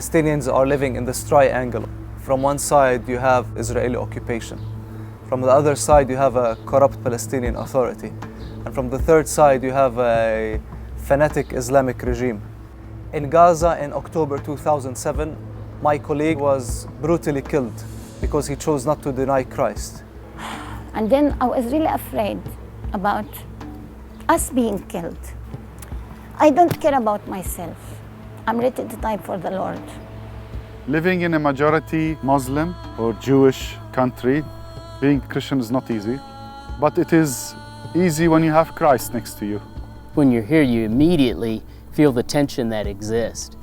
Palestinians are living in this triangle. From one side you have Israeli occupation. From the other side you have a corrupt Palestinian authority. And from the third side you have a fanatic Islamic regime. In Gaza in October 2007, my colleague was brutally killed because he chose not to deny Christ. And then I was really afraid about us being killed. I don't care about myself. I'm ready to die for the Lord. Living in a majority Muslim or Jewish country, being Christian is not easy, but it is easy when you have Christ next to you. When you're here, you immediately feel the tension that exists.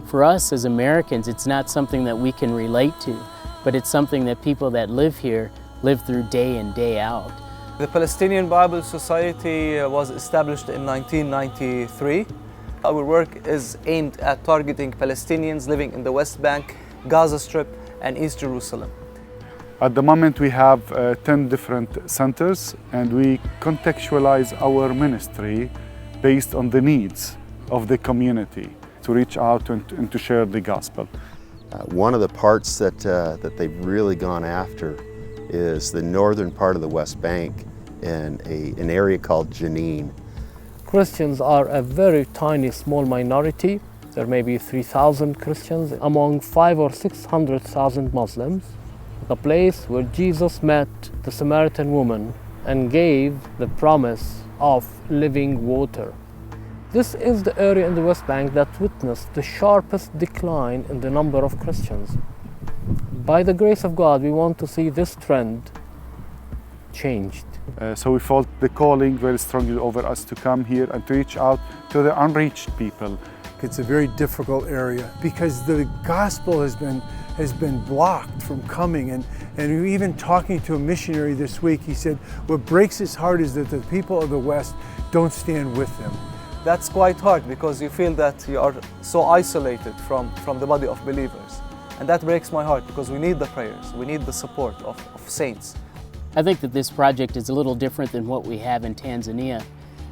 For us as Americans, it's not something that we can relate to, but it's something that people that live here live through day in, day out. The Palestinian Bible Society was established in 1993. Our work is aimed at targeting Palestinians living in the West Bank, Gaza Strip, and East Jerusalem. At the moment we have 10 different centers, and we contextualize our ministry based on the needs of the community to reach out and to share the gospel. One of the parts that they've really gone after is the northern part of the West Bank in an area called Jenin. Christians are a very tiny, small minority. There may be 3,000 Christians among 500,000 or 600,000 Muslims. The place where Jesus met the Samaritan woman and gave the promise of living water. This is the area in the West Bank that witnessed the sharpest decline in the number of Christians. By the grace of God, we want to see this trend changed. So we felt the calling very strongly over us to come here and to reach out to the unreached people. It's a very difficult area because the gospel has been blocked from coming. And even talking to a missionary this week, he said, what breaks his heart is that the people of the West don't stand with them. That's quite hard because you feel that you are so isolated from the body of believers. And that breaks my heart because we need the prayers, we need the support of saints. I think that this project is a little different than what we have in Tanzania.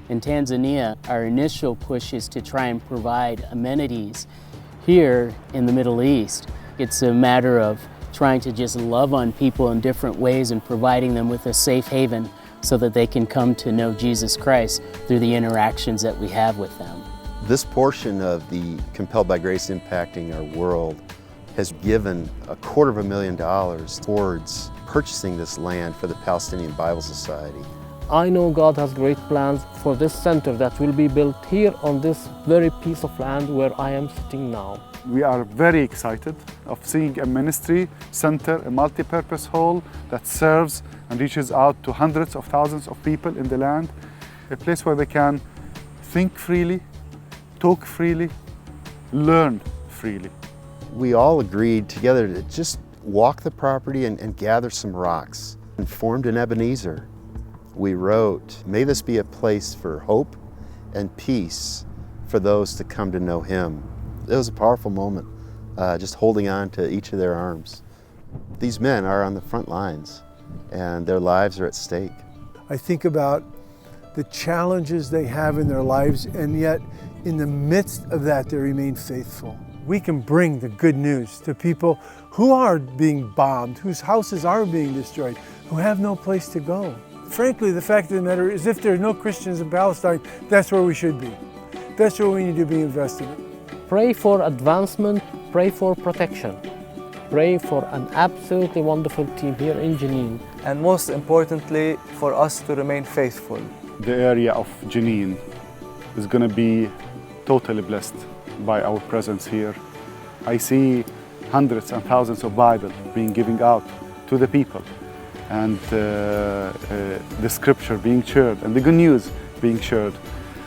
In Tanzania, our initial push is to try and provide amenities. Here in the Middle East, it's a matter of trying to just love on people in different ways and providing them with a safe haven so that they can come to know Jesus Christ through the interactions that we have with them. This portion of the Compelled by Grace Impacting Our World has given $250,000 towards purchasing this land for the Palestinian Bible Society. I know God has great plans for this center that will be built here on this very piece of land where I am sitting now. We are very excited of seeing a ministry center, a multi-purpose hall that serves and reaches out to hundreds of thousands of people in the land, a place where they can think freely, talk freely, learn freely. We all agreed together to just walk the property and gather some rocks and formed an Ebenezer. We wrote, may this be a place for hope and peace for those to come to know Him. It was a powerful moment, just holding on to each of their arms. These men are on the front lines and their lives are at stake. I think about the challenges they have in their lives, and yet in the midst of that they remain faithful. We can bring the good news to people who are being bombed, whose houses are being destroyed, who have no place to go. Frankly, the fact of the matter is, if there are no Christians in Palestine, that's where we should be. That's where we need to be invested in. Pray for advancement, pray for protection. Pray for an absolutely wonderful team here in Jenin. And most importantly, for us to remain faithful. The area of Jenin is going to be totally blessed by our presence here. I see hundreds and thousands of Bibles being given out to the people, and the scripture being shared and the good news being shared.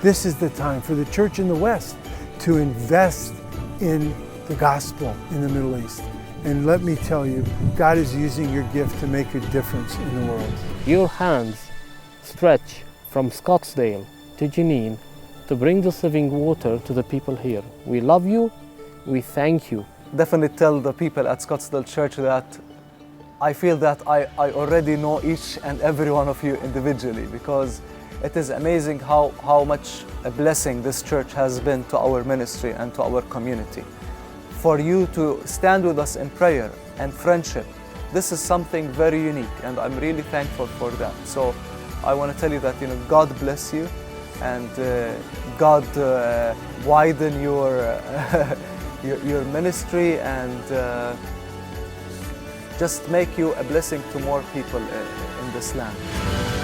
This is the time for the church in the West to invest in the gospel in the Middle East. And let me tell you, God is using your gift to make a difference in the world. Your hands stretch from Scottsdale to Jenin to bring this living water to the people here. We love you, we thank you. Definitely tell the people at Scottsdale Church that I feel that I already know each and every one of you individually, because it is amazing how much a blessing this church has been to our ministry and to our community. for you to stand with us in prayer and friendship. This is something very unique, and I'm really thankful for that. So I want to tell you that, you know, God bless you, and God widen your your ministry, and just make you a blessing to more people in this land.